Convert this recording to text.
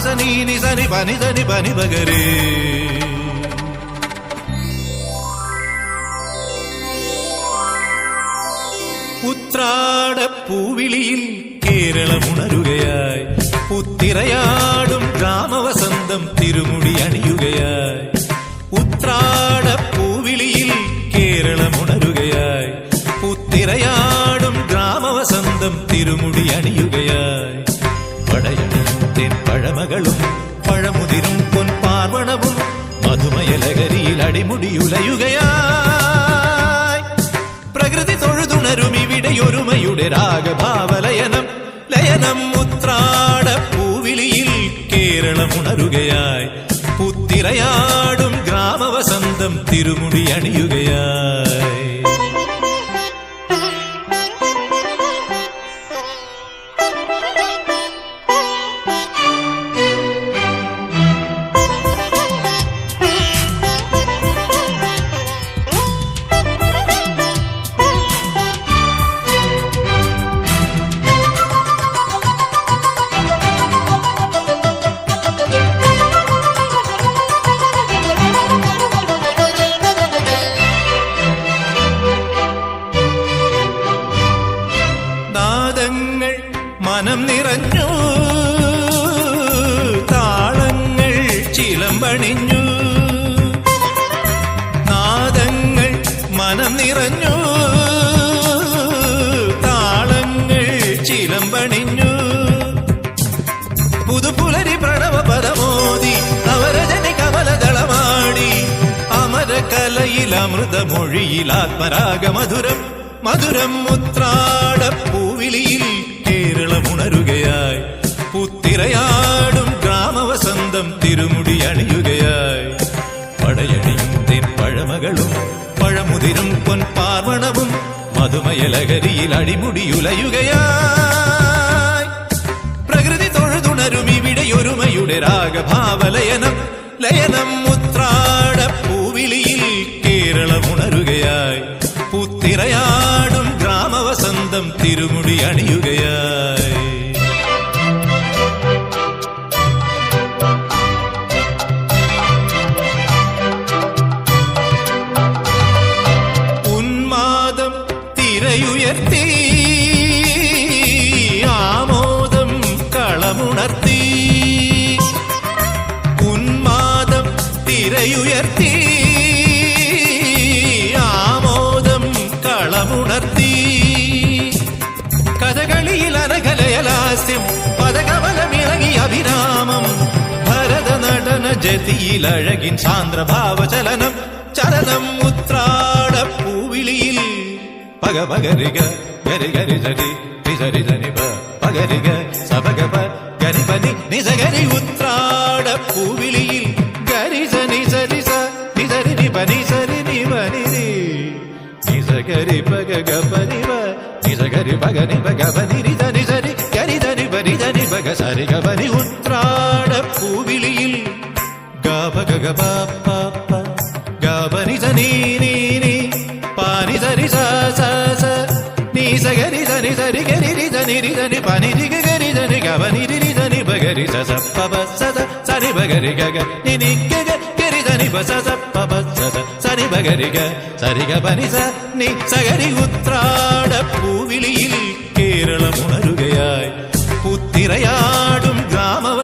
സനി നി സനി പനി സനി പനി പകരേ. ഉത്രാടപ്പൂവിളിയിൽ കേരളമുണരുകയായി, പുത്തിരയാടും ഗ്രാമവസന്തം തിരുമുടി അണിയുകയായി. ഉത്രാടപ്പൂവിളിയിൽ കേരളമുണരുകയായി, പുത്തിരയാടും ഗ്രാമവസന്തം തിരുമുടി അണിയുകയായി. പടയണിയും പഴമകളും പഴമുതിരും പൊൻപാർവണവും മധുമയലകരിയിൽ അടിമുടിയുലയുകയായി. പ്രകൃതി തൊഴുതുണരും ഇവിടെയൊരുമയുടെ രാഗഭാവലയനം ലയനം. ഉത്രാടപ്പൂവിളിയിൽ കേരളമുണരുകയായി, പുത്തിരയാടും ഗ്രാമവസന്തം തിരുമുടി അണിയുകയായി. മനം നിറഞ്ഞു, താളങ്ങൾ ചിലമ്പണിഞ്ഞു. നാദങ്ങൾ മനം നിറഞ്ഞു, താളങ്ങൾ ചിലമ്പണിഞ്ഞു. പുതുപുലരി പ്രണവ പദമോദി നവരജനി കമലദളമാടി. അമരകലയിൽ അമൃതമൊഴിയിൽ ആത്മരാഗമധുരം മധുരം. ഉത്രാടപ്പൂവിളിയിൽ കേരളമുണരുകയായി, പുത്തിരയാടും ഗ്രാമവസന്തം തിരുമുടി അണിയുകയായി. പടയണിയും പഴമകളും പഴമുതിരും പൊൻപാർവണവും മധുമയലകരിയിൽ അടിമുടിയുലയുകയായി. പ്രകൃതി തൊഴുതുണരും ഇവിടെയൊരുമയുടെ രാഗഭാവലയനം ലയനം. ഉത്രാടപ്പൂവിളിയിൽ കേരളമുണരുകയായി, പുത്തിരയാടും ഗ്രാമവസന്തം തിരുമുടി അണിയുകയായി. ഉന്മാദം തിരയുയർത്തി, ആമോദം കളമുണർത്തി. ഉന്മാദം തിരയുയർത്തി, ളമുണർത്തി. കഥകളിയിൽ അനകലയലാസ്യം പദകമലമിളകി അഭിരാമം. ഭരതനടന ജതിയിൽ അഴകിൻ സാന്ദ്രഭാവചലനം ചലനം. ഉത്രാടപ്പൂവിളിയിൽ പഗ പകരിക ഗരി ഗരി ജരി നിസരി ജനിപ പകരിക സപഗപ ഗരിപനി നിസഗരി. ഉത്രാടപ്പൂവിളിയിൽ ഗരിസ നിസരി സ നിസരി നിപനി സരി നിപനി നിസഗരി പഗ ഗപനിവ നിസഗരി പഗനി പഗപനി നിസരി സരി ഗരി ധനി പനി ധനി പഗ സരി ഗപനി. ഉത്രാടപ്പൂവിളിയിൽ ഗപ ഗഗ പ ഗപനി സനി നീ നീ പാനി സരി സ സ സ നീ സഗരി ധനി സരി ഗരി രി ധനി രി ധനി പനി രി ഗരി ധനി ഗപനി രി ധനി പഗരി സ സ പ പ സ സ സനി പഗരി ഗഗ നി നി ഗഗ ഗരി ധനി പ സ സ പ പ സ സ സനി പഗരി ഗ സരി ഗ പനി സ നി സഗരി. ഉത്രാടപ്പൂവിളിയിൽ